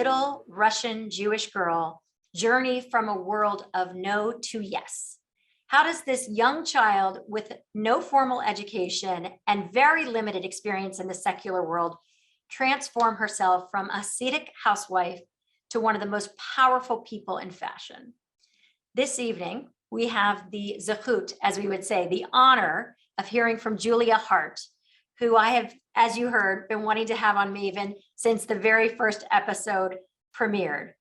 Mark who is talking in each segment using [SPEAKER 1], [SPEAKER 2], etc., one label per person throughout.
[SPEAKER 1] little Russian Jewish girl journey from a world of no to yes? How does this young child with no formal education and very limited experience in the secular world transform herself from a Hasidic housewife to one of the most powerful people in fashion? This evening, we have the zechut, as we would say, the honor of hearing from Julia Haart, who I have, as you heard, been wanting to have on Maven since the very first episode premiered.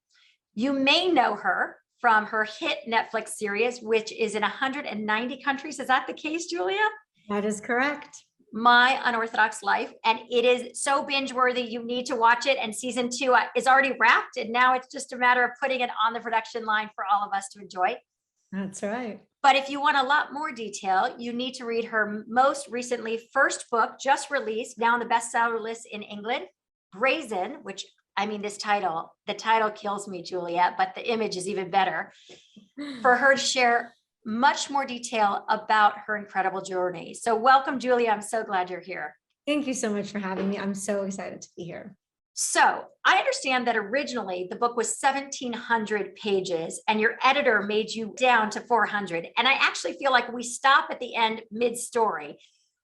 [SPEAKER 1] You may know her from her hit Netflix series, which is in 190 countries. Is that the case, Julia?
[SPEAKER 2] That is correct.
[SPEAKER 1] My Unorthodox Life. And it is so binge worthy. You need to watch it. And season 2 is already wrapped. And now it's just a matter of putting it on the production line for all of us to enjoy.
[SPEAKER 2] That's right.
[SPEAKER 1] But if you want a lot more detail, you need to read her most recently first book, just released, now on the bestseller list in England, Brazen, which, I mean, the title kills me, Julia, but the image is even better, for her to share much more detail about her incredible journey. So welcome, Julia. I'm so glad you're here.
[SPEAKER 2] Thank you so much for having me. I'm so excited to be here.
[SPEAKER 1] So I understand that originally the book was 1,700 pages and your editor made you down to 400. And I actually feel like we stop at the end mid-story.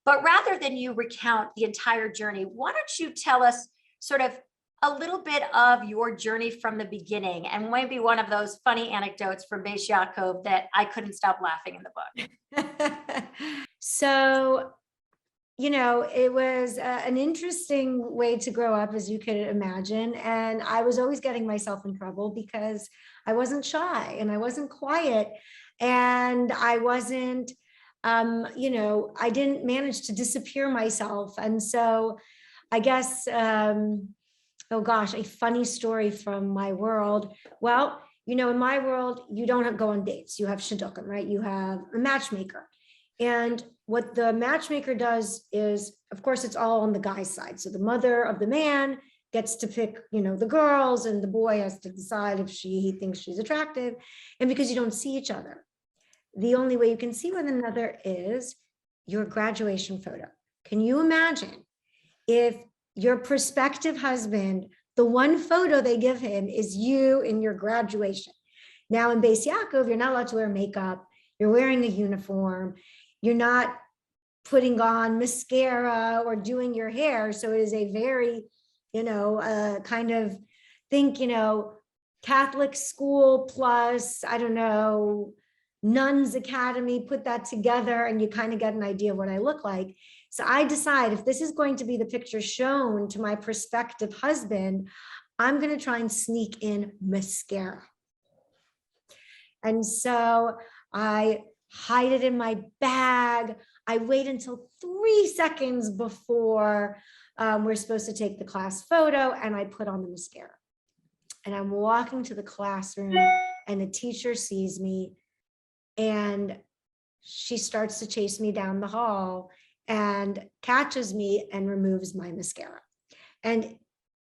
[SPEAKER 1] But rather than you recount the entire journey, why don't you tell us sort of a little bit of your journey from the beginning, and maybe one of those funny anecdotes from Beis Yaakov that I couldn't stop laughing in the book.
[SPEAKER 2] So, you know, it was an interesting way to grow up, as you could imagine. And I was always getting myself in trouble because I wasn't shy and I wasn't quiet and I wasn't, you know, I didn't manage to disappear myself. And so I guess, oh gosh, a funny story from my world. Well, you know, in my world, you don't go on dates. You have shidduchim, right? You have a matchmaker. And what the matchmaker does is, of course, it's all on the guy's side. So the mother of the man gets to pick, you know, the girls, and the boy has to decide if he thinks she's attractive. And because you don't see each other, the only way you can see one another is your graduation photo. Can you imagine if your prospective husband, the one photo they give him is you in your graduation? Now in Beis Yaakov, you're not allowed to wear makeup. You're wearing a uniform. You're not putting on mascara or doing your hair. So it is a very, you know, kind of think, you know, Catholic school plus, I don't know, nuns academy, put that together and you kind of get an idea of what I look like. So I decide if this is going to be the picture shown to my prospective husband, I'm going to try and sneak in mascara. And so I hide it in my bag. I wait until 3 seconds before we're supposed to take the class photo, and I put on the mascara. And I'm walking to the classroom and the teacher sees me and she starts to chase me down the hall and catches me and removes my mascara. And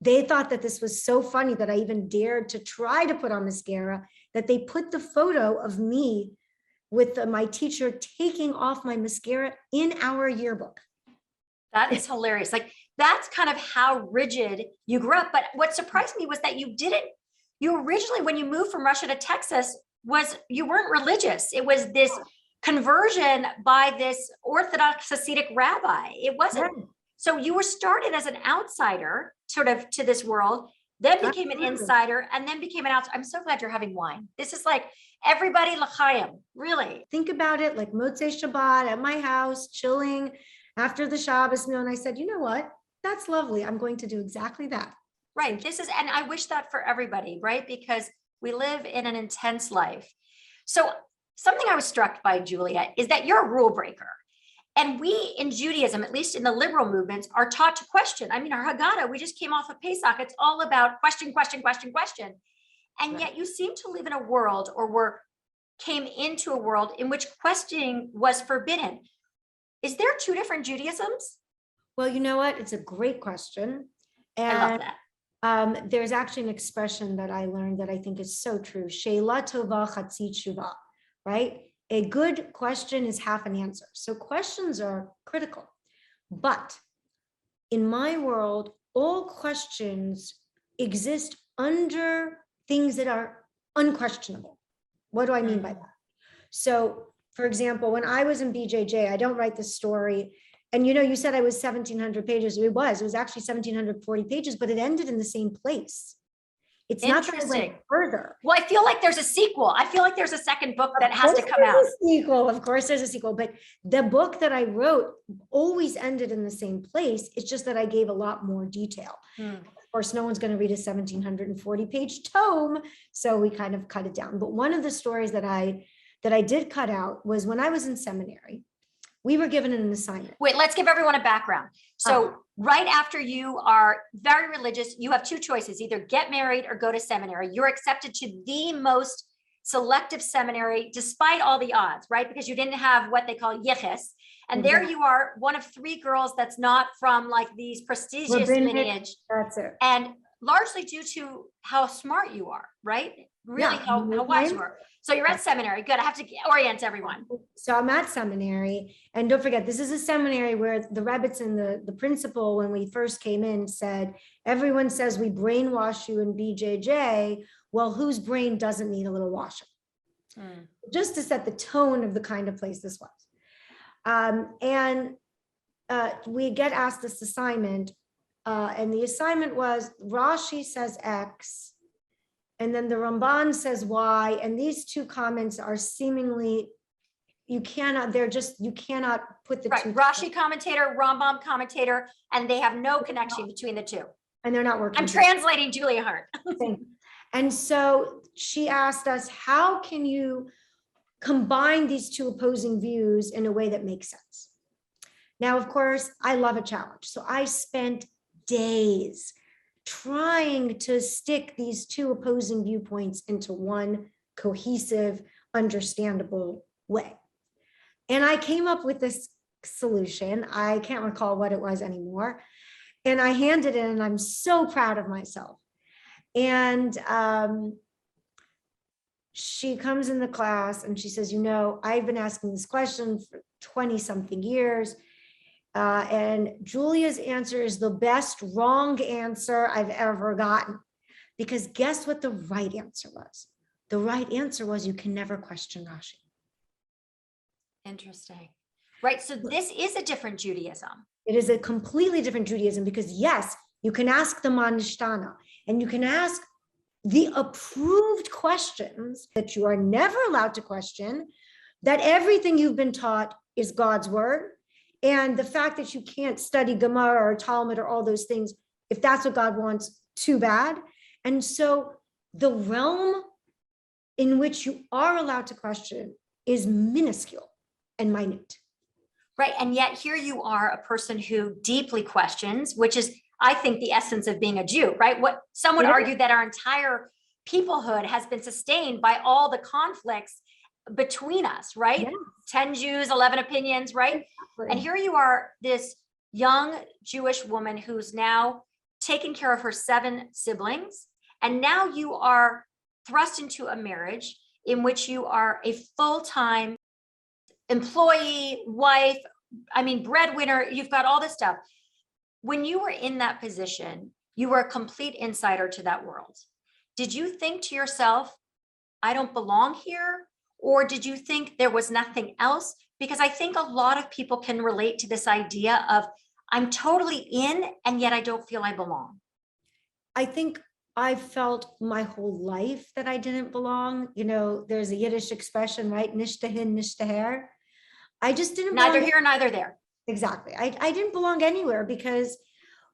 [SPEAKER 2] they thought that this was so funny that I even dared to try to put on mascara, that they put the photo of me with my teacher taking off my mascara in our yearbook.
[SPEAKER 1] That is hilarious. Like, that's kind of how rigid you grew up. But what surprised me was that you originally, when you moved from Russia to Texas, you weren't religious. It was this conversion by this Orthodox Hasidic rabbi. It wasn't. Right. So you were started as an outsider sort of to this world, then became an insider, and then became an outsider. I'm so glad you're having wine. This is like everybody l'chaim, really.
[SPEAKER 2] Think about it like Motzei Shabbat at my house, chilling after the Shabbos meal. And I said, you know what? That's lovely. I'm going to do exactly that.
[SPEAKER 1] Right. And I wish that for everybody, right? Because we live in an intense life. So something I was struck by, Julia, is that you're a rule breaker. And we in Judaism, at least in the liberal movements, are taught to question. I mean, our Haggadah, we just came off of Pesach. It's all about question, question, question, question. And yet you seem to live in a world, or came into a world in which questioning was forbidden. Is there two different Judaisms?
[SPEAKER 2] Well, you know what? It's a great question. And
[SPEAKER 1] I love that.
[SPEAKER 2] There's actually an expression that I learned that I think is so true. She'ela tova chatzi tshuva, right? A good question is half an answer. So questions are critical. But in my world, all questions exist under things that are unquestionable. What do I mean by that? So, for example, when I was in BJJ, I don't write the story. And you said I was 1,700 pages. It was actually 1,740 pages, but it ended in the same place. It's not that I went further.
[SPEAKER 1] Well, I feel like there's a sequel. I feel like there's a second book that has to come out.
[SPEAKER 2] Of course, there's a sequel. But the book that I wrote always ended in the same place. It's just that I gave a lot more detail. Of course, no one's going to read a 1,740 page tome. So we kind of cut it down. But one of the stories that I did cut out was when I was in seminary, we were given an assignment.
[SPEAKER 1] Wait, let's give everyone a background. So right after you are very religious, you have two choices, either get married or go to seminary. You're accepted to the most selective seminary, despite all the odds, right? Because you didn't have what they call yichus. And there you are, one of three girls that's not from like these prestigious lineage.
[SPEAKER 2] That's it.
[SPEAKER 1] And largely due to how smart you are, right? Really, how wise you are. So you're at seminary. Good. I have to orient everyone.
[SPEAKER 2] So I'm at seminary, and don't forget, this is a seminary where the rabbits and the principal, when we first came in, said, everyone says we brainwash you in BJJ. Well, whose brain doesn't need a little washing? Just to set the tone of the kind of place this was. We get asked this assignment, and the assignment was Rashi says X, and then the Ramban says Y, and these two comments are seemingly, you cannot put the two.
[SPEAKER 1] Rashi commentator, Rambam commentator, and they have no connection between the two.
[SPEAKER 2] And they're not working.
[SPEAKER 1] I'm translating Julia Haart.
[SPEAKER 2] And so she asked us, how can you combine these two opposing views in a way that makes sense? Now, of course, I love a challenge. So I spent days trying to stick these two opposing viewpoints into one cohesive, understandable way. And I came up with this solution. I can't recall what it was anymore. And I handed it, and I'm so proud of myself. And she comes in the class and she says, I've been asking this question for 20 something years. And Julia's answer is the best wrong answer I've ever gotten. Because guess what the right answer was? The right answer was you can never question Rashi.
[SPEAKER 1] Interesting. Right. So this is a different Judaism.
[SPEAKER 2] It is a completely different Judaism because yes, you can ask the Manishtana and you can ask the approved questions that you are never allowed to question, that everything you've been taught is God's word. And the fact that you can't study Gemara or Talmud or all those things, if that's what God wants, too bad. And so the realm in which you are allowed to question is minuscule and minute.
[SPEAKER 1] Right. And yet here you are, a person who deeply questions, which is, I think, the essence of being a Jew, right? What some would argue that our entire peoplehood has been sustained by all the conflicts between us, right?
[SPEAKER 2] Yes.
[SPEAKER 1] 10 Jews, 11 opinions, right?
[SPEAKER 2] Exactly.
[SPEAKER 1] And here you are, this young Jewish woman who's now taken care of her 7 siblings. And now you are thrust into a marriage in which you are a full-time employee, wife, breadwinner, you've got all this stuff. When you were in that position, you were a complete insider to that world. Did you think to yourself, I don't belong here? Or did you think there was nothing else? Because I think a lot of people can relate to this idea of I'm totally in, and yet I don't feel I belong.
[SPEAKER 2] I think I felt my whole life that I didn't belong. There's a Yiddish expression, right? Nicht dahin, nicht daher. I just didn't belong.
[SPEAKER 1] Neither here, neither there.
[SPEAKER 2] Exactly. I didn't belong anywhere because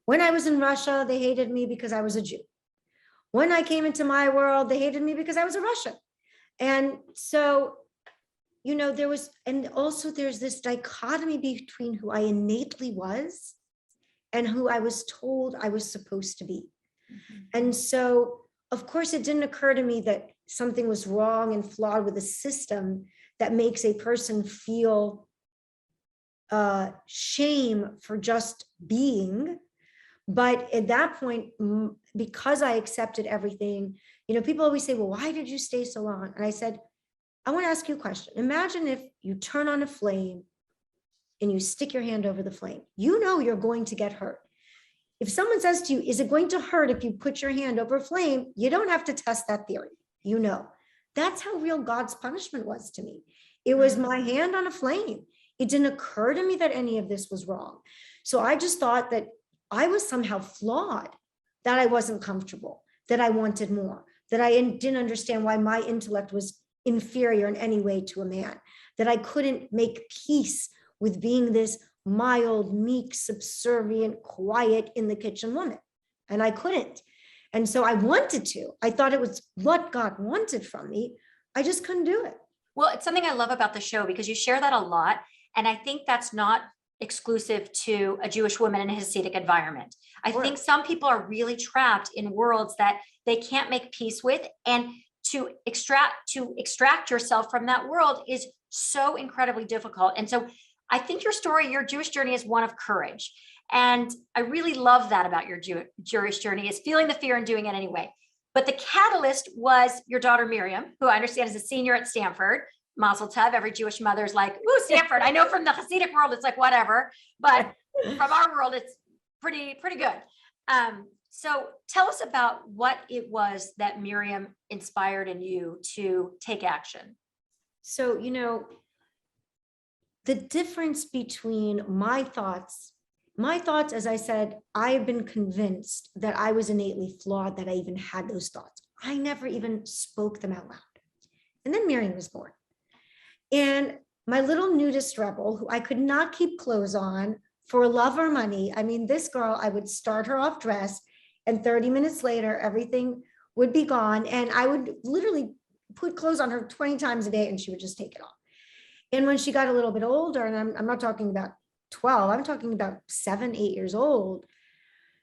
[SPEAKER 2] when I was in Russia, they hated me because I was a Jew. When I came into my world, they hated me because I was a Russian. And so, there's this dichotomy between who I innately was and who I was told I was supposed to be. Mm-hmm. And so, of course, it didn't occur to me that something was wrong and flawed with a system that makes a person feel shame for just being. But at that point, because I accepted everything, people always say, well, why did you stay so long? And I said, I want to ask you a question. Imagine if you turn on a flame and you stick your hand over the flame. You're going to get hurt. If someone says to you, is it going to hurt if you put your hand over a flame? You don't have to test that theory. You know, that's how real God's punishment was to me. It was my hand on a flame. It didn't occur to me that any of this was wrong. So I just thought that I was somehow flawed, that I wasn't comfortable, that I wanted more, that I didn't understand why my intellect was inferior in any way to a man, that I couldn't make peace with being this mild, meek, subservient, quiet in the kitchen woman. And I couldn't. And so I wanted to. I thought it was what God wanted from me. I just couldn't do it.
[SPEAKER 1] Well, it's something I love about the show because you share that a lot. And I think that's not exclusive to a Jewish woman in a Hasidic environment. I think some people are really trapped in worlds that they can't make peace with. And to extract yourself from that world is so incredibly difficult. And so I think your story, your Jewish journey is one of courage. And I really love that about your Jewish journey, is feeling the fear and doing it anyway. But the catalyst was your daughter, Miriam, who I understand is a senior at Stanford. Mazel tov. Every Jewish mother is like, ooh, Stanford. I know from the Hasidic world, it's like whatever, but from our world, it's pretty good. So tell us about what it was that Miriam inspired in you to take action.
[SPEAKER 2] So, the difference between my thoughts, as I said, I've been convinced that I was innately flawed, that I even had those thoughts. I never even spoke them out loud. And then Miriam was born. And my little nudist rebel, who I could not keep clothes on for love or money. I mean, this girl, I would start her off dressed, and 30 minutes later, everything would be gone. And I would literally put clothes on her 20 times a day, and she would just take it off. And when she got a little bit older, and I'm not talking about 12, I'm talking about 7, 8 years old,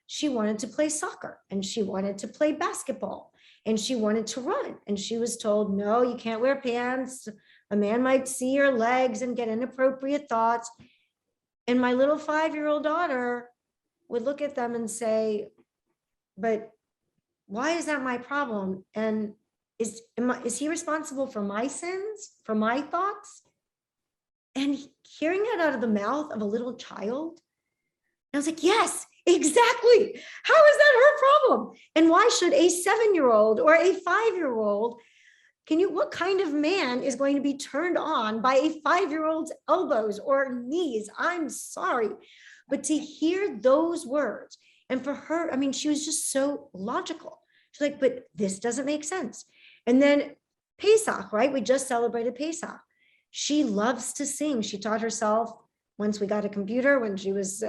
[SPEAKER 2] she wanted to play soccer, and she wanted to play basketball, and she wanted to run. And she was told, no, you can't wear pants. A man might see your legs and get inappropriate thoughts. And my little 5-year-old daughter would look at them and say, but why is that my problem? And is he responsible for my sins, for my thoughts? And hearing it out of the mouth of a little child, I was like, yes, exactly. How is that her problem? And why should a 7-year-old or a 5-year-old, what kind of man is going to be turned on by a 5-year-old's elbows or knees? I'm sorry. But to hear those words, and for her, I mean, she was just so logical. She's like, but this doesn't make sense. And then Pesach, right? We just celebrated Pesach. She loves to sing. She taught herself, once we got a computer, when she was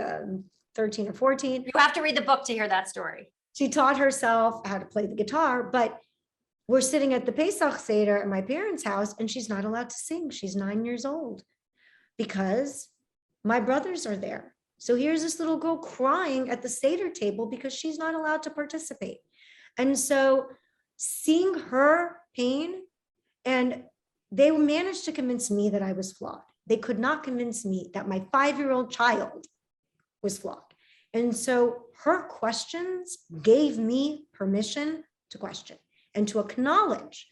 [SPEAKER 2] 13 or 14.
[SPEAKER 1] You have to read the book to hear that story.
[SPEAKER 2] She taught herself how to play the guitar, but we're sitting at the Pesach Seder at my parents' house, and she's not allowed to sing. She's 9 years old because my brothers are there. So here's this little girl crying at the Seder table because she's not allowed to participate. And so seeing her pain, and they managed to convince me that I was flawed. They could not convince me that my 5-year-old child was flawed. And so her questions gave me permission to question and to acknowledge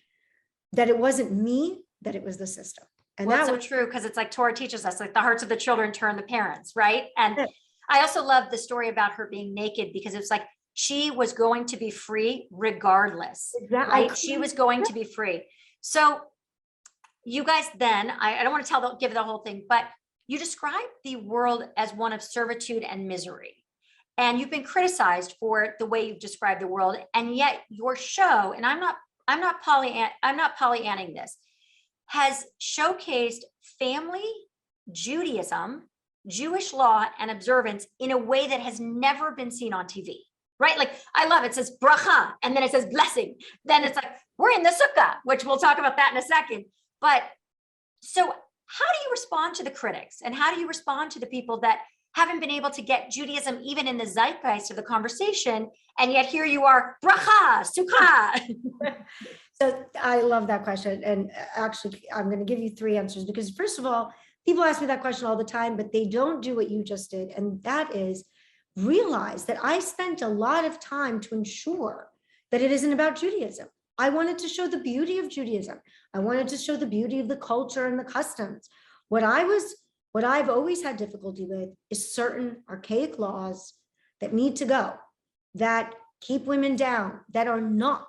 [SPEAKER 2] that it wasn't me, that it was the system. And
[SPEAKER 1] well,
[SPEAKER 2] that
[SPEAKER 1] was so true, because it's like Torah teaches us, like the hearts of the children turn the parents, right? And I also love the story about her being naked, because it's like she was going to be free regardless. Exactly. Right? She was going to be free. So you guys then, I don't want to give the whole thing, but you describe the world as one of servitude and misery. And you've been criticized for the way you've described the world. And yet your show, and I'm not Pollyanning this, has showcased family, Judaism, Jewish law, and observance in a way that has never been seen on TV, right? Like, I love it. It says bracha, and then it says blessing. Then it's like, we're in the sukkah, which we'll talk about that in a second. But so how do you respond to the critics? And how do you respond to the people that haven't been able to get Judaism even in the zeitgeist of the conversation? And yet here you are, bracha, sukkah.
[SPEAKER 2] So I love that question. And actually, I'm going to give you 3 answers, because first of all, people ask me that question all the time, but they don't do what you just did. And that is realize that I spent a lot of time to ensure that it isn't about Judaism. I wanted to show the beauty of Judaism. I wanted to show the beauty of the culture and the customs. What I've always had difficulty with is certain archaic laws that need to go, that keep women down, that are not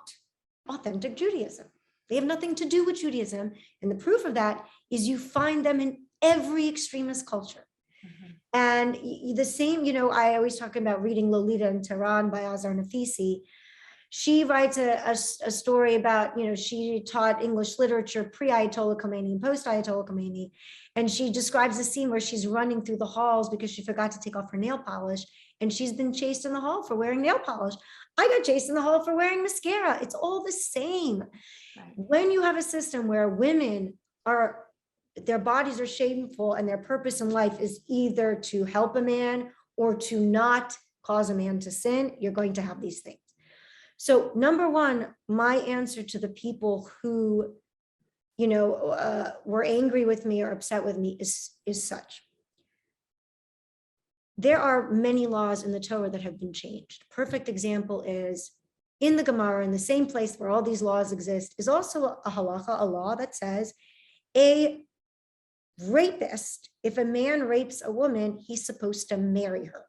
[SPEAKER 2] authentic Judaism. They have nothing to do with Judaism. And the proof of that is you find them in every extremist culture. And the same, I always talk about reading Lolita in Tehran by Azar Nafisi. She writes a story about, she taught English literature pre-Ayatollah Khomeini and post-Ayatollah Khomeini. And she describes a scene where she's running through the halls because she forgot to take off her nail polish. And she's been chased in the hall for wearing nail polish. I got chased in the hall for wearing mascara. It's all the same. Right. When you have a system where women their bodies are shameful and their purpose in life is either to help a man or to not cause a man to sin, you're going to have these things. So number one, my answer to the people who, were angry with me or upset with me is such. There are many laws in the Torah that have been changed. Perfect example is in the Gemara, in the same place where all these laws exist, is also a halacha, a law that says a rapist, if a man rapes a woman, he's supposed to marry her.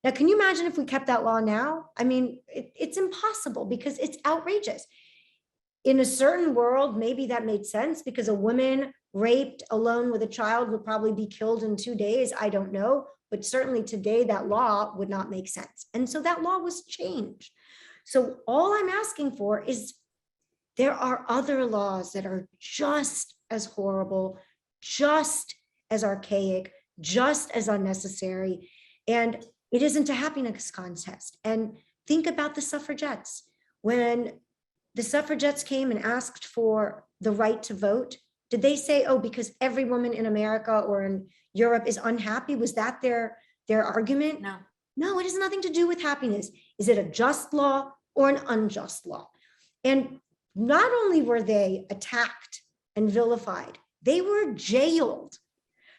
[SPEAKER 2] Now, can you imagine if we kept that law now? I mean, it's impossible because it's outrageous. In a certain world, maybe that made sense because a woman raped alone with a child would probably be killed in 2 days. I don't know, but certainly today that law would not make sense. And so that law was changed. So all I'm asking for is there are other laws that are just as horrible, just as archaic, just as unnecessary. And it isn't a happiness contest. And think about the suffragettes. When the suffragettes came and asked for the right to vote, did they say, oh, because every woman in America or in Europe is unhappy? Was that their argument? No, it has nothing to do with happiness. Is it a just law or an unjust law? And not only were they attacked and vilified, they were jailed.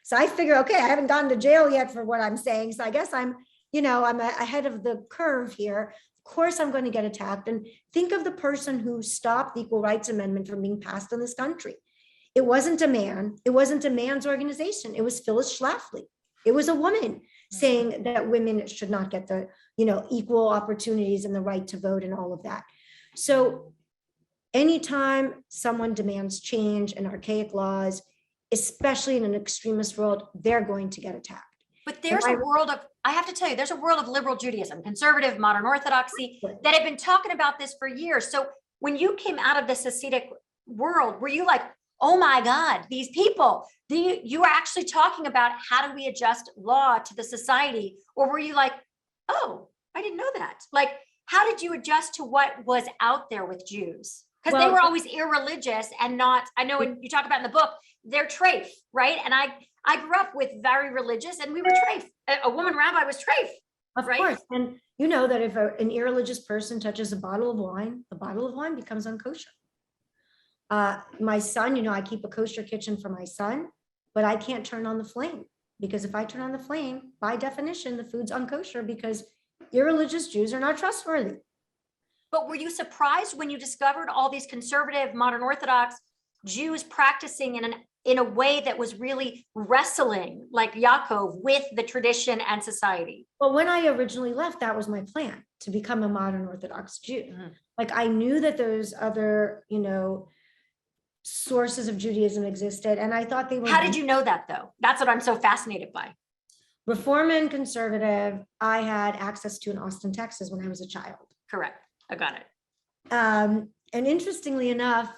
[SPEAKER 2] So I figure, okay, I haven't gone to jail yet for what I'm saying. So I guess I'm ahead of the curve here. Of course, I'm going to get attacked. And think of the person who stopped the Equal Rights Amendment from being passed in this country. It wasn't a man. It wasn't a man's organization. It was Phyllis Schlafly. It was a woman saying that women should not get the, equal opportunities and the right to vote and all of that. So anytime someone demands change and archaic laws, especially in an extremist world, they're going to get attacked.
[SPEAKER 1] But there's a world of, I have to tell you, there's a world of liberal Judaism, conservative, modern Orthodoxy that have been talking about this for years. So when you came out of this Hasidic world, were you like, oh my God, these people, you were actually talking about how do we adjust law to the society? Or were you like, oh, I didn't know that. Like, how did you adjust to what was out there with Jews? Because they were always irreligious and not, I know when you talk about in the book, they're treif, right? And I grew up with very religious and we were treif. A woman rabbi was treif.
[SPEAKER 2] Of course. And you know that if an irreligious person touches a bottle of wine, the bottle of wine becomes unkosher. My son, I keep a kosher kitchen for my son, but I can't turn on the flame because if I turn on the flame, by definition, the food's unkosher because irreligious Jews are not trustworthy.
[SPEAKER 1] But were you surprised when you discovered all these conservative, modern Orthodox Jews practicing in a way that was really wrestling, like Yaakov, with the tradition and society?
[SPEAKER 2] Well, when I originally left, that was my plan, to become a modern Orthodox Jew. Mm-hmm. Like I knew that those other, sources of Judaism existed, and I thought they were.
[SPEAKER 1] How did you know that, though? That's what I'm so fascinated by.
[SPEAKER 2] Reform and conservative, I had access to in Austin, Texas when I was a child.
[SPEAKER 1] Correct. I got it.
[SPEAKER 2] And interestingly enough,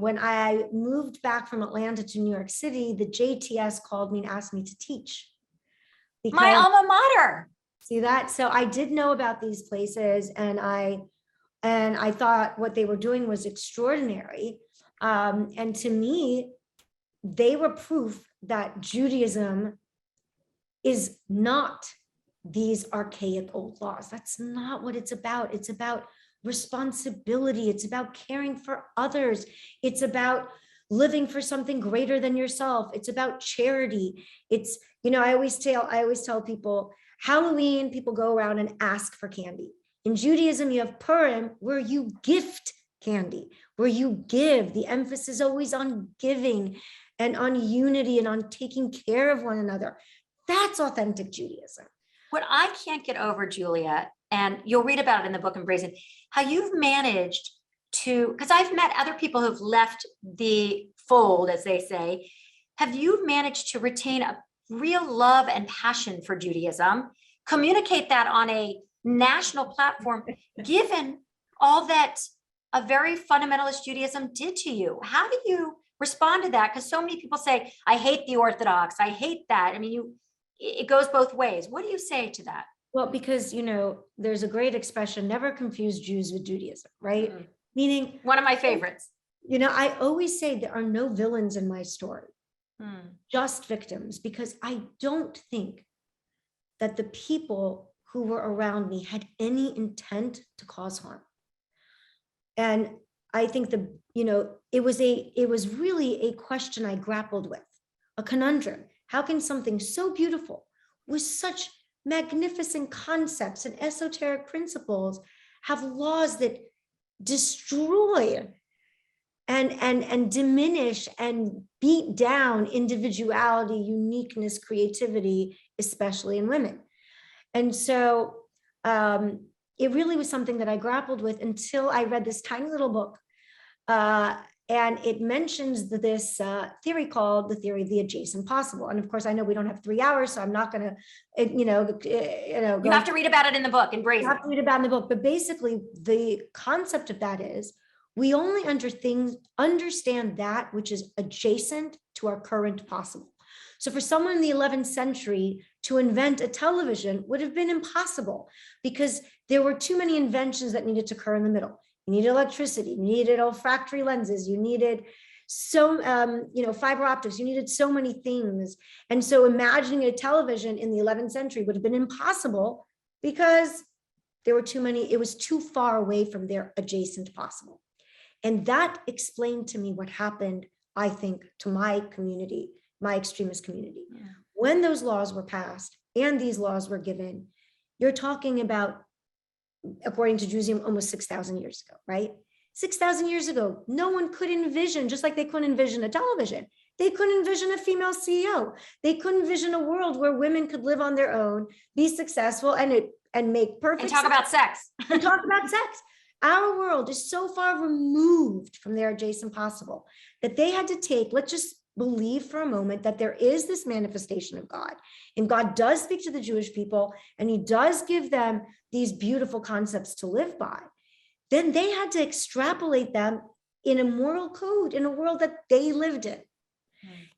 [SPEAKER 2] when I moved back from Atlanta to New York City, the JTS called me and asked me to teach.
[SPEAKER 1] My alma mater.
[SPEAKER 2] See that? So I did know about these places, and I thought what they were doing was extraordinary. And to me, they were proof that Judaism is not these archaic old laws. That's not what it's about. It's about responsibility. It's about caring for others. It's about living for something greater than yourself. It's about charity. It's, I always tell people, Halloween, people go around and ask for candy. In Judaism, you have Purim, where you gift candy, where you give. The emphasis is always on giving and on unity and on taking care of one another. That's authentic Judaism.
[SPEAKER 1] What I can't get over, Julia, and you'll read about it in the book Embracing, how you've managed to, because I've met other people who've left the fold, as they say, have you managed to retain a real love and passion for Judaism, communicate that on a national platform, given all that a very fundamentalist Judaism did to you? How do you respond to that? Because so many people say, I hate the Orthodox, I hate that. I mean, it goes both ways. What do you say to that?
[SPEAKER 2] Well, because, there's a great expression, never confuse Jews with Judaism, right?
[SPEAKER 1] Mhm.
[SPEAKER 2] Meaning,
[SPEAKER 1] One of my favorites.
[SPEAKER 2] I always say there are no villains in my story,
[SPEAKER 1] Hmm.
[SPEAKER 2] just victims, because I don't think that the people who were around me had any intent to cause harm. And I think it was really a question I grappled with, a conundrum. How can something so beautiful with such magnificent concepts and esoteric principles have laws that destroy and diminish and beat down individuality, uniqueness, creativity, especially in women? And so it really was something that I grappled with until I read this tiny little book. And it mentions this theory called the theory of the adjacent possible. And of course, I know we don't have 3 hours, so I'm not going to,
[SPEAKER 1] You have to read about it in the book, Embrace
[SPEAKER 2] you have to
[SPEAKER 1] it.
[SPEAKER 2] read about it in the book. But basically, the concept of that is we only understand that which is adjacent to our current possible. So for someone in the 11th century to invent a television would have been impossible because there were too many inventions that needed to occur in the middle. You needed electricity, you needed olfactory lenses, you needed fiber optics, you needed so many things. And so imagining a television in the 11th century would have been impossible because there were too many, it was too far away from their adjacent possible. And that explained to me what happened, I think, to my community, my extremist community. Yeah. When those laws were passed and these laws were given, you're talking about, according to Judaism, almost 6,000 years ago, right? 6,000 years ago, no one could envision, just like they couldn't envision a television, they couldn't envision a female CEO. They couldn't envision a world where women could live on their own, be successful, and make perfect
[SPEAKER 1] and talk about sex.
[SPEAKER 2] and talk about sex. Our world is so far removed from their adjacent possible that they had to take, let's just believe for a moment that there is this manifestation of God, and God does speak to the Jewish people, and he does give them these beautiful concepts to live by. Then they had to extrapolate them in a moral code in a world that they lived in.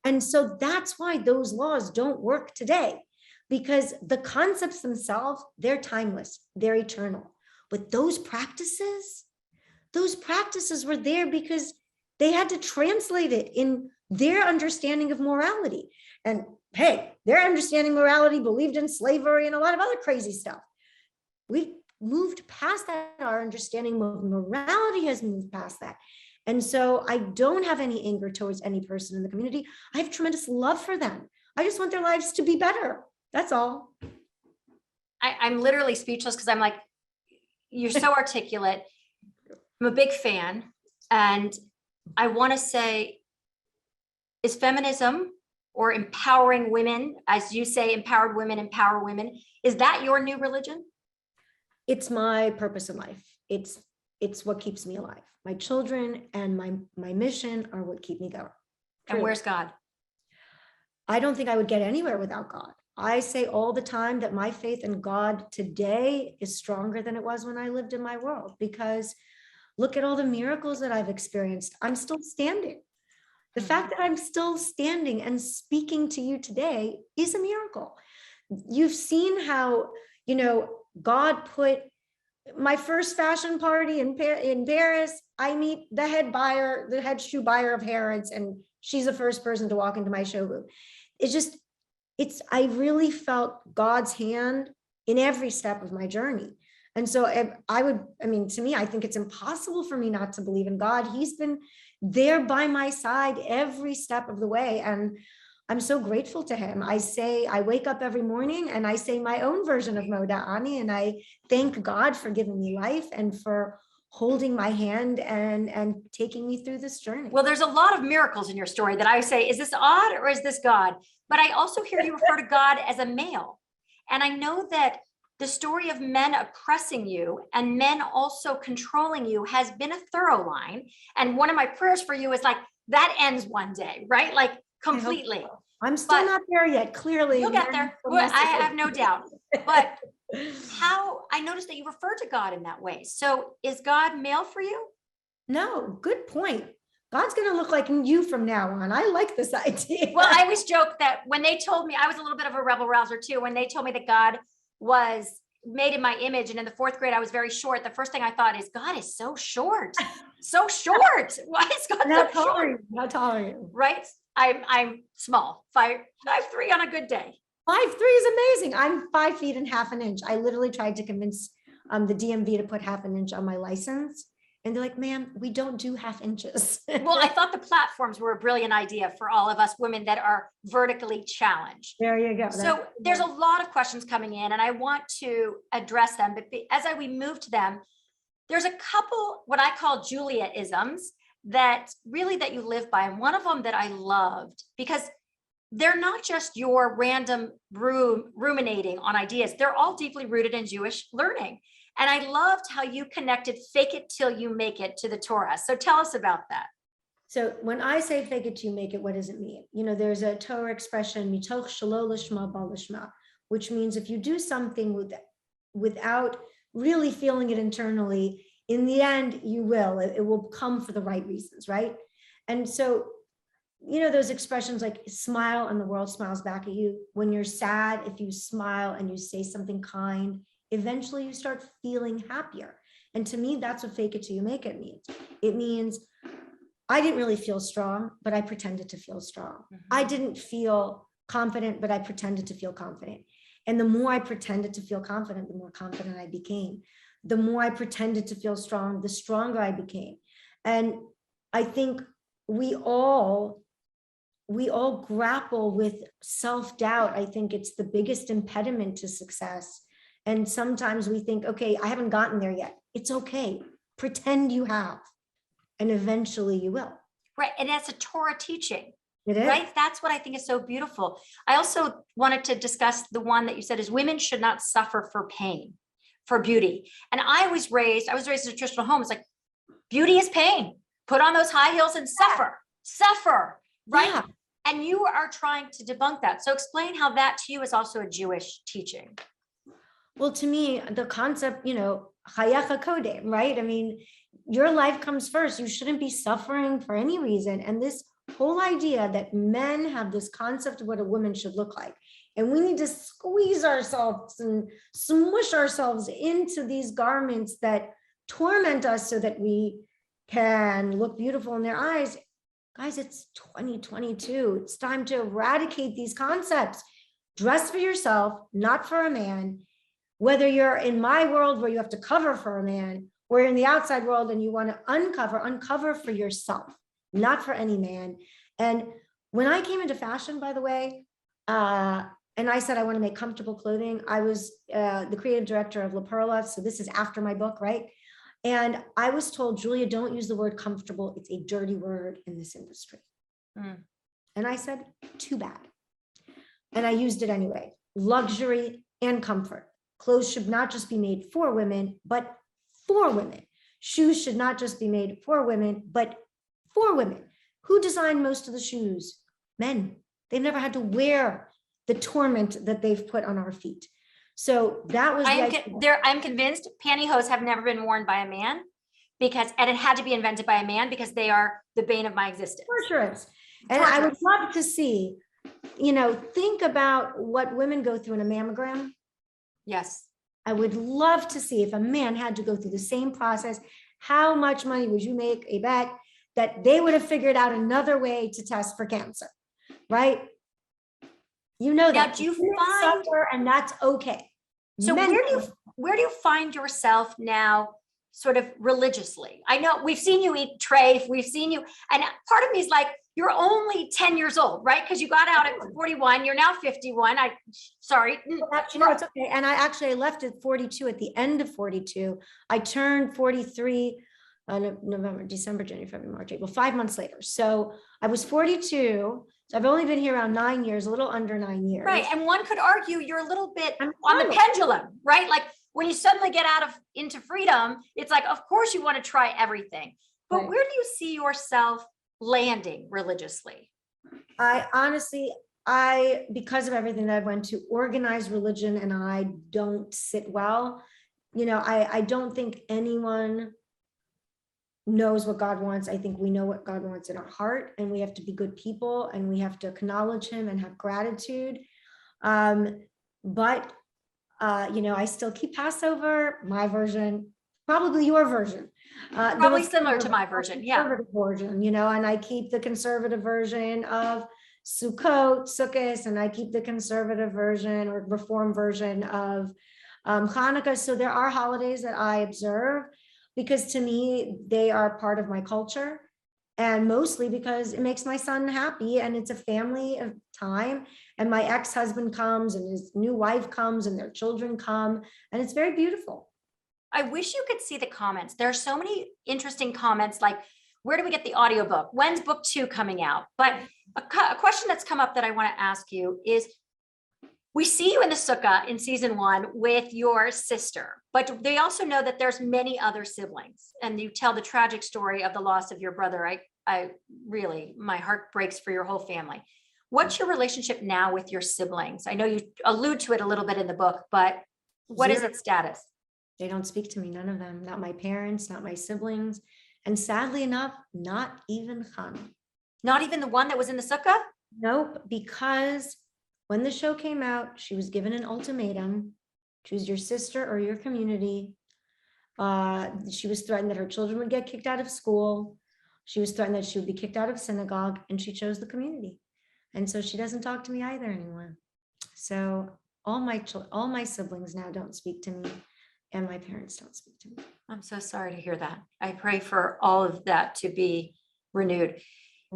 [SPEAKER 2] And so that's why those laws don't work today, because the concepts themselves, they're timeless, they're eternal. But those practices were there because they had to translate it in their understanding of morality. And hey, their understanding of morality believed in slavery and a lot of other crazy stuff. We've moved past that. Our understanding of morality has moved past that. And so I don't have any anger towards any person in the community. I have tremendous love for them. I just want their lives to be better. That's all.
[SPEAKER 1] I'm literally speechless because I'm like, you're so articulate. I'm a big fan. And I want to say, is feminism or empowering women, as you say, empowered women, empower women, is that your new religion?
[SPEAKER 2] It's my purpose in life. It's what keeps me alive. My children and my mission are what keep me going.
[SPEAKER 1] And where's God?
[SPEAKER 2] I don't think I would get anywhere without God. I say all the time that my faith in God today is stronger than it was when I lived in my world, because look at all the miracles that I've experienced. I'm still standing. The fact that I'm still standing and speaking to you today is a miracle. You've seen how, God put my first fashion party in Paris. I meet the head shoe buyer of Harrods, and she's the first person to walk into my showroom. I really felt God's hand in every step of my journey. And so to me, I think it's impossible for me not to believe in God. He's been there by my side every step of the way. And I'm so grateful to him. I wake up every morning and I say my own version of Moda Ani, and I thank God for giving me life and for holding my hand and taking me through this journey.
[SPEAKER 1] Well, there's a lot of miracles in your story that I say, is this odd or is this God? But I also hear you refer to God as a male. And I know that the story of men oppressing you and men also controlling you has been a thorough line. And one of my prayers for you is like, that ends one day, right? Like completely.
[SPEAKER 2] I'm still not there yet. Clearly.
[SPEAKER 1] You'll get there. Well, I have no doubt. But how, I noticed that you refer to God in that way. So is God male for you?
[SPEAKER 2] No, good point. God's going to look like you from now on. I like this idea.
[SPEAKER 1] Well, I always joke that when they told me, I was a little bit of a rebel rouser too. When they told me that God was made in my image, and in the 4th grade, I was very short. The first thing I thought is, God is so short, so short. Why is God so short?
[SPEAKER 2] How tall are you?
[SPEAKER 1] Right? I'm small, 5'3" on a good day.
[SPEAKER 2] 5'3" is amazing. I'm 5 feet and half an inch. I literally tried to convince the DMV to put half an inch on my license. And they're like, ma'am, we don't do half inches.
[SPEAKER 1] Well, I thought the platforms were a brilliant idea for all of us women that are vertically challenged.
[SPEAKER 2] There you go.
[SPEAKER 1] So there's a lot of questions coming in and I want to address them, but as we move to them, there's a couple, what I call Julia-isms that you live by. And one of them that I loved, because they're not just your random ruminating on ideas. They're all deeply rooted in Jewish learning. And I loved how you connected fake it till you make it to the Torah. So tell us about that.
[SPEAKER 2] So when I say fake it till you make it, what does it mean? You know, there's a Torah expression, mitoch shelo lishma ba lishma, which means if you do something without really feeling it internally, in the end, you will. It will come for the right reasons, right? And so, you know, those expressions like smile and the world smiles back at you. When you're sad, if you smile and you say something kind, eventually you start feeling happier. And to me, that's what fake it till you make it means. It means I didn't really feel strong, but I pretended to feel strong. I didn't feel confident, but I pretended to feel confident. And the more I pretended to feel confident, the more confident I became. The more I pretended to feel strong, the stronger I became. And I think we all grapple with self-doubt. I think it's the biggest impediment to success. And sometimes we think, okay, I haven't gotten there yet. It's okay. Pretend you have. And eventually you will.
[SPEAKER 1] Right. And that's a Torah teaching.
[SPEAKER 2] It is.
[SPEAKER 1] Right. That's what I think is so beautiful. I also wanted to discuss the one that you said is women should not suffer for pain, for beauty. And I was raised in a traditional home. It's like, beauty is pain. Put on those high heels and suffer. Right. Yeah. And you are trying to debunk that. So explain how that to you is also a Jewish teaching.
[SPEAKER 2] Well, to me, the concept, you know, chayecha kodem, right? I mean, your life comes first. You shouldn't be suffering for any reason. And this whole idea that men have this concept of what a woman should look like, and we need to squeeze ourselves and smush ourselves into these garments that torment us so that we can look beautiful in their eyes. Guys, it's 2022. It's time to eradicate these concepts. Dress for yourself, not for a man. Whether you're in my world where you have to cover for a man, or in the outside world and you want to uncover for yourself, not for any man. And when I came into fashion, by the way, and I said I want to make comfortable clothing, I was the creative director of La Perla. So this is after my book, right? And I was told, Julia, don't use the word comfortable. It's a dirty word in this industry. And I said, too bad. And I used it anyway. Luxury and comfort. Clothes should not just be made for women, but for women. Shoes should not just be made for women, but for women. Who designed most of the shoes? Men. They've never had to wear the torment that they've put on our feet. So that was
[SPEAKER 1] I'm convinced pantyhose have never been worn by a man and it had to be invented by a man because they are the bane of my existence.
[SPEAKER 2] For sure is. And I would love to see, you know, think about what women go through in a mammogram.
[SPEAKER 1] Yes.
[SPEAKER 2] I would love to see if a man had to go through the same process, how much money would you make a bet that they would have figured out another way to test for cancer, right? You know that.
[SPEAKER 1] Do you find,
[SPEAKER 2] and that's okay.
[SPEAKER 1] So where do you find yourself now sort of religiously? I know we've seen you eat treif, we've seen you, and part of me is like, you're only 10 years old, right? Because you got out at 41, you're now 51. Sorry.
[SPEAKER 2] No, it's okay. And I left at 42 at the end of 42. I turned 43 November, December, January, February, March, April, 5 months later. So I was 42 So I've only been here around 9 years, a little under 9 years.
[SPEAKER 1] Right. And one could argue you're a little bit
[SPEAKER 2] I'm
[SPEAKER 1] on the
[SPEAKER 2] spoiled.
[SPEAKER 1] pendulum, right? Like when you suddenly get into freedom, it's like, of course you want to try everything. But
[SPEAKER 2] Right.
[SPEAKER 1] where do you see yourself landing religiously?
[SPEAKER 2] I honestly, because of everything that I went to, organized religion, and I don't sit well. I don't think anyone knows what God wants. I think we know what God wants in our heart, and we have to be good people, and we have to acknowledge him and have gratitude. But I still keep Passover, my version, probably your version.
[SPEAKER 1] Probably similar to my version, yeah.
[SPEAKER 2] Conservative version, and I keep the conservative version of Sukkot, and I keep the conservative version or reform version of Hanukkah. So there are holidays that I observe because to me, they are part of my culture. And mostly because it makes my son happy and it's a family of time. And my ex-husband comes and his new wife comes and their children come. And it's very beautiful.
[SPEAKER 1] I wish you could see the comments. There are so many interesting comments like, where do we get the audiobook? When's book 2 coming out? But a question that's come up that I want to ask you is, we see you in the sukkah in season 1 with your sister, but they also know that there's many other siblings, and you tell the tragic story of the loss of your brother. I really, my heart breaks for your whole family. What's your relationship now with your siblings? I know you allude to it a little bit in the book, but what is its status?
[SPEAKER 2] They don't speak to me, none of them, not my parents, not my siblings. And sadly enough, not even Hannah.
[SPEAKER 1] Not even the one that was in the sukkah?
[SPEAKER 2] Nope, because when the show came out, she was given an ultimatum: choose your sister or your community. She was threatened that her children would get kicked out of school. She was threatened that she would be kicked out of synagogue, and she chose the community. And so she doesn't talk to me either anymore. So all my siblings now don't speak to me, and my parents don't speak to me.
[SPEAKER 1] I'm so sorry to hear that. I pray for all of that to be renewed.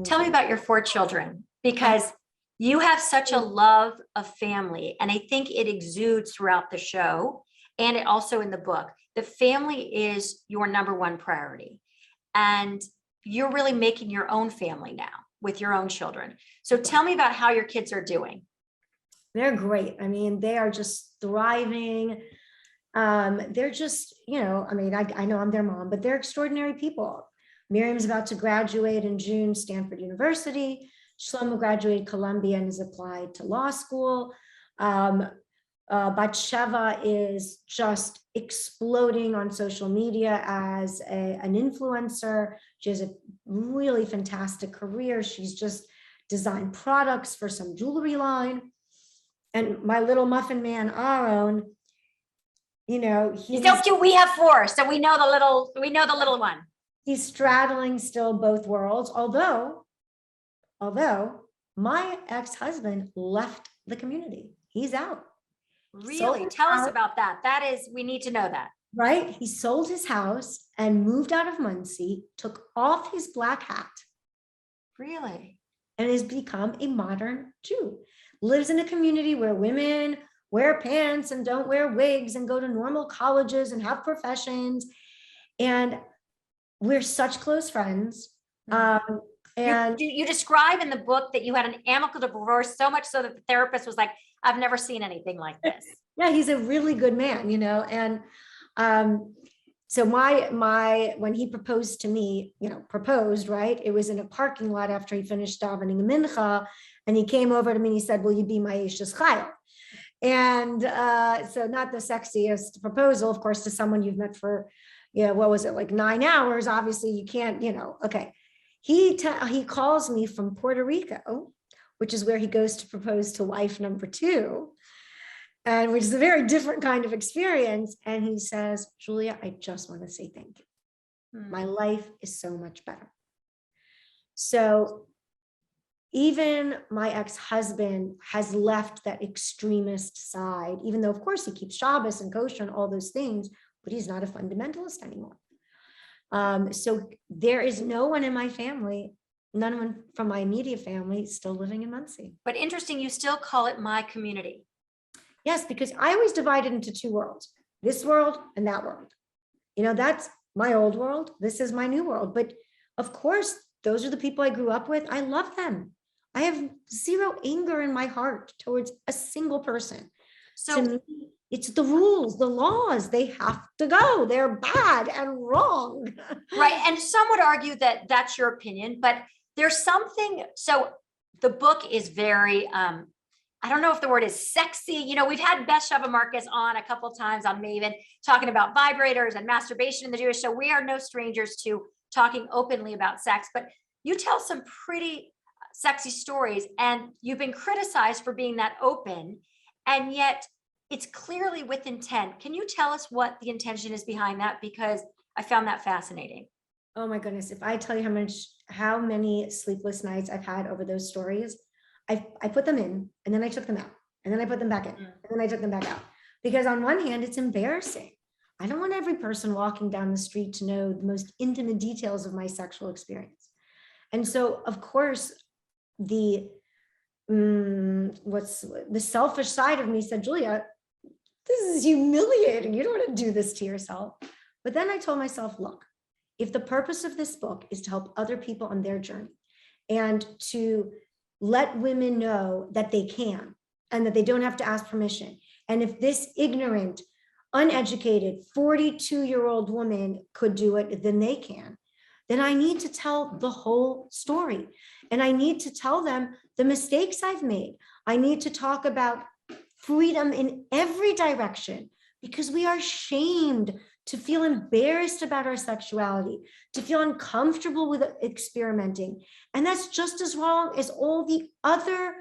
[SPEAKER 1] Tell me about your 4 children, because you have such a love of family, and I think it exudes throughout the show and it also in the book. The family is your number 1 priority, and you're really making your own family now with your own children. So tell me about how your kids are doing.
[SPEAKER 2] They're great. I mean, they are just thriving. They're just, I know I'm their mom, but they're extraordinary people. Miriam's about to graduate in June, Stanford University. Shlomo graduated Columbia and has applied to law school. Batsheva is just exploding on social media as an influencer. She has a really fantastic career. She's just designed products for some jewelry line. And my little muffin man, Aaron, we
[SPEAKER 1] have 4, so we know the little one.
[SPEAKER 2] He's straddling still both worlds, although my ex-husband left the community. He's out.
[SPEAKER 1] Really? Tell us about that. We need to know that.
[SPEAKER 2] Right? He sold his house and moved out of Muncie, took off his black hat.
[SPEAKER 1] Really?
[SPEAKER 2] And has become a modern Jew. Lives in a community where women wear pants and don't wear wigs and go to normal colleges and have professions. And we're such close friends. And
[SPEAKER 1] you describe in the book that you had an amicable divorce, so much so that the therapist was like, I've never seen anything like this.
[SPEAKER 2] Yeah, he's a really good man, and so when he proposed to me, right? It was in a parking lot after he finished davening the mincha, and he came over to me and he said, will you be my Ishes Chayil? And so not the sexiest proposal, of course, to someone you've met for, what was it, like 9 hours? Obviously you can't, okay. He calls me from Puerto Rico, which is where he goes to propose to wife number 2, and which is a very different kind of experience. And he says, Julia, I just want to say thank you. My life is so much better. So even my ex-husband has left that extremist side, even though of course he keeps Shabbos and kosher and all those things, but he's not a fundamentalist anymore. So there is no one in my family, none from my immediate family still living in Muncie.
[SPEAKER 1] But interesting, you still call it my community.
[SPEAKER 2] Yes, because I always divided into 2 worlds, this world and that world. That's my old world. This is my new world. But of course, those are the people I grew up with. I love them. I have zero anger in my heart towards a single person.
[SPEAKER 1] So
[SPEAKER 2] to me, it's the rules, the laws, they have to go. They're bad and wrong.
[SPEAKER 1] right. And some would argue that that's your opinion, but there's something. So the book is very, I don't know if the word is sexy. You know, we've had Beth Marcus on a couple of times on Maven talking about vibrators and masturbation in the Jewish. So we are no strangers to talking openly about sex, but you tell some pretty sexy stories, and you've been criticized for being that open, and yet it's clearly with intent. Can you tell us what the intention is behind that? Because I found that fascinating.
[SPEAKER 2] Oh my goodness. If I tell you how many sleepless nights I've had over those stories, I put them in and then I took them out and then I put them back in and then I took them back out. Because on one hand, it's embarrassing. I don't want every person walking down the street to know the most intimate details of my sexual experience. And so, of course, the selfish side of me said, Julia, this is humiliating. You don't want to do this to yourself. But then I told myself, look, if the purpose of this book is to help other people on their journey and to let women know that they can and that they don't have to ask permission, and if this ignorant, uneducated 42-year-old woman could do it, then they can. Then I need to tell the whole story. And I need to tell them the mistakes I've made. I need to talk about freedom in every direction, because we are shamed to feel embarrassed about our sexuality, to feel uncomfortable with experimenting. And that's just as wrong as all the other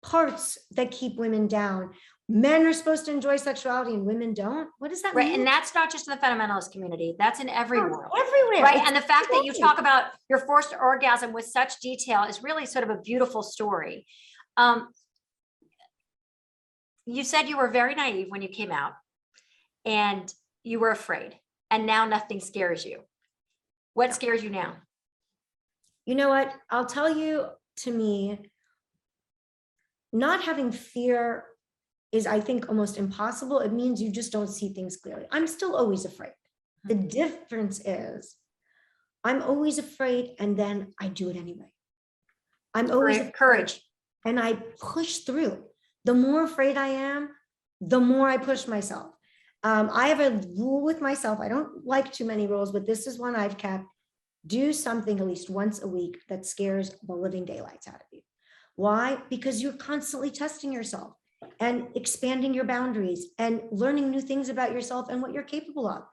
[SPEAKER 2] parts that keep women down. Men are supposed to enjoy sexuality and women don't. What does that
[SPEAKER 1] Right.
[SPEAKER 2] mean?
[SPEAKER 1] And that's not just in the fundamentalist community. That's in every world.
[SPEAKER 2] Everywhere.
[SPEAKER 1] Right. And the fact that you talk about your forced orgasm with such detail is really sort of a beautiful story. You said you were very naive when you came out and you were afraid, and now nothing scares you. What scares you now?
[SPEAKER 2] You know what? I'll tell you, to me, not having fear is, I think, almost impossible. It means you just don't see things clearly. I'm still always afraid. The difference is I'm always afraid and then I do it anyway. I'm always
[SPEAKER 1] courage.
[SPEAKER 2] And I push through. The more afraid I am, the more I push myself. I have a rule with myself. I don't like too many rules, but this is one I've kept. Do something at least once a week that scares the living daylights out of you. Why? Because you're constantly testing yourself and expanding your boundaries and learning new things about yourself and what you're capable of.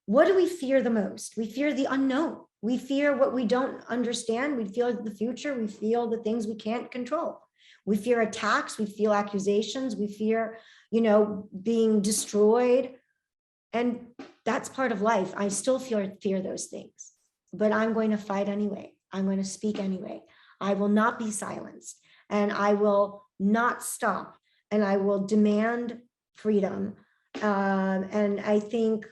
[SPEAKER 2] What do we fear the most? We fear the unknown. We fear what we don't understand. We fear the future. We feel the things we can't control. We fear attacks. We feel accusations. We fear, being destroyed. And that's part of life. I still fear those things, but I'm going to fight anyway. I'm going to speak anyway. I will not be silenced, and I will not stop, and I will demand freedom. And I think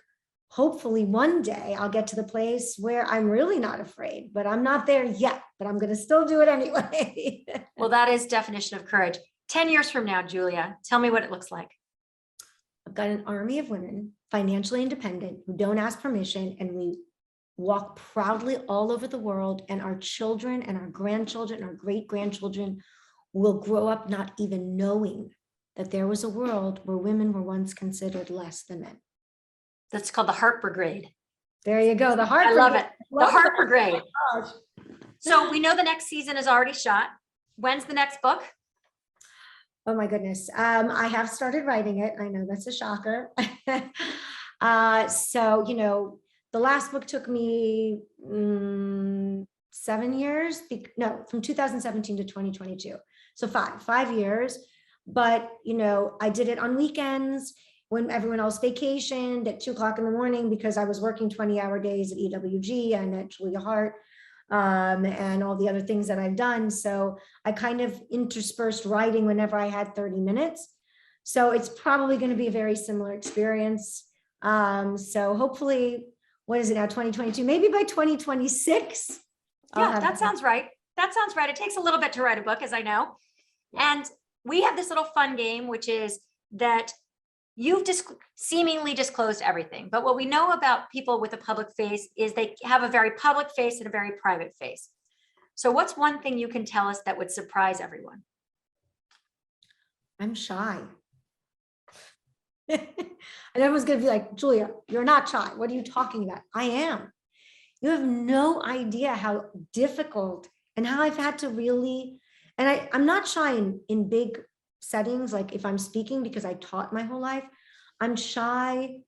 [SPEAKER 2] hopefully one day I'll get to the place where I'm really not afraid, but I'm not there yet, but I'm going to still do it anyway.
[SPEAKER 1] Well, that is definition of courage. 10 years from now, Julia, tell me what it looks like.
[SPEAKER 2] I've got an army of women, financially independent, who don't ask permission, and we walk proudly all over the world, and our children and our grandchildren, our great-grandchildren will grow up not even knowing that there was a world where women were once considered less than men.
[SPEAKER 1] That's called the Heart Brigade.
[SPEAKER 2] There you go. The Heart
[SPEAKER 1] I
[SPEAKER 2] Brigade.
[SPEAKER 1] love it. The Heart Brigade. So we know the next season is already shot. When's the next book?
[SPEAKER 2] Oh my goodness. I have started writing it. I know that's a shocker. So, the last book took me 7 years, from 2017 to 2022. So 5 years. But, I did it on weekends when everyone else vacationed at 2:00 in the morning, because I was working 20-hour days at EWG and at Julia Haart, and all the other things that I've done. So I kind of interspersed writing whenever I had 30 minutes. So it's probably going to be a very similar experience. So hopefully, what is it now, 2022? Maybe by 2026.
[SPEAKER 1] Yeah, that sounds right. That sounds right. It takes a little bit to write a book, as I know. And we have this little fun game, which is that you've seemingly disclosed everything. But what we know about people with a public face is they have a very public face and a very private face. So what's one thing you can tell us that would surprise everyone?
[SPEAKER 2] I'm shy. And everyone's going to be like, Julia, you're not shy. What are you talking about? I am. You have no idea how difficult and how I've had to really, and I'm not shy in big settings, like if I'm speaking, because I taught my whole life. I'm shy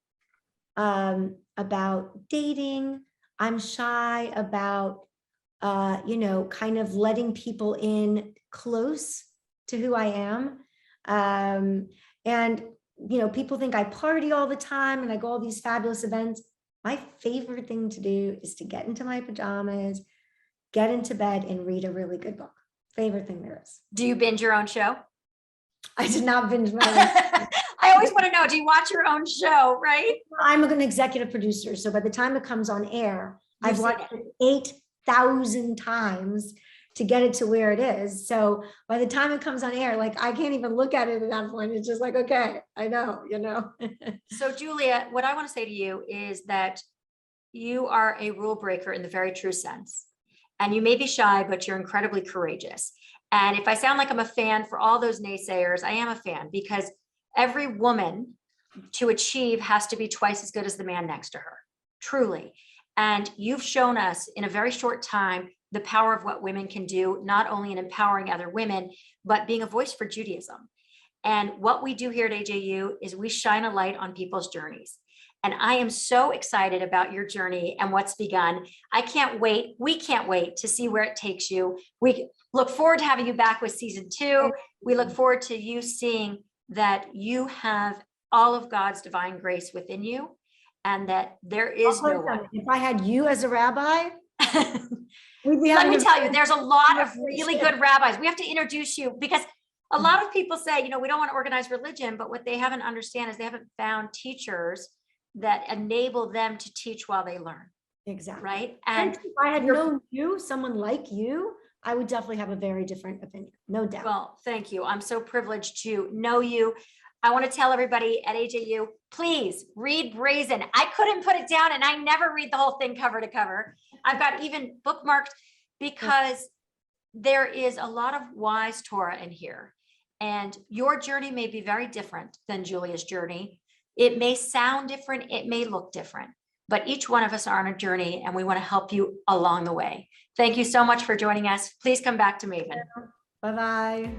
[SPEAKER 2] about dating. I'm shy about, kind of letting people in close to who I am. And, people think I party all the time and I go all these fabulous events. My favorite thing to do is to get into my pajamas, get into bed and read a really good book. Favorite thing there is.
[SPEAKER 1] Do you binge your own show?
[SPEAKER 2] I did not binge my own.
[SPEAKER 1] I always want to know, do you watch your own show, right?
[SPEAKER 2] I'm an executive producer. So by the time it comes on air, I've watched it 8,000 times to get it to where it is. So by the time it comes on air, like I can't even look at it at that point. It's just like, okay, I know.
[SPEAKER 1] So Julia, what I want to say to you is that you are a rule breaker in the very true sense. And you may be shy, but you're incredibly courageous. And if I sound like I'm a fan for all those naysayers, I am a fan, because every woman to achieve has to be twice as good as the man next to her, truly. And you've shown us in a very short time the power of what women can do, not only in empowering other women, but being a voice for Judaism. And what we do here at AJU is we shine a light on people's journeys. And I am so excited about your journey and what's begun. I can't wait. We can't wait to see where it takes you. We look forward to having you back with season 2. We look forward to you seeing that you have all of God's divine grace within you, and that there is no one.
[SPEAKER 2] If I had you as a rabbi,
[SPEAKER 1] let me tell you, there's a lot of really good rabbis. We have to introduce you, because a lot of people say, we don't want to organize religion, but what they haven't understand is they haven't found teachers that enable them to teach while they learn.
[SPEAKER 2] Exactly.
[SPEAKER 1] Right.
[SPEAKER 2] And if I had known you, someone like you, I would definitely have a very different opinion. No doubt.
[SPEAKER 1] Well, thank you. I'm so privileged to know you. I want to tell everybody at AJU, please read Brazen. I couldn't put it down, and I never read the whole thing cover to cover. I've got even bookmarked, because there is a lot of wise Torah in here. And your journey may be very different than Julia's journey. It may sound different. It may look different, but each one of us are on a journey, and we want to help you along the way. Thank you so much for joining us. Please come back to Maven.
[SPEAKER 2] Bye-bye.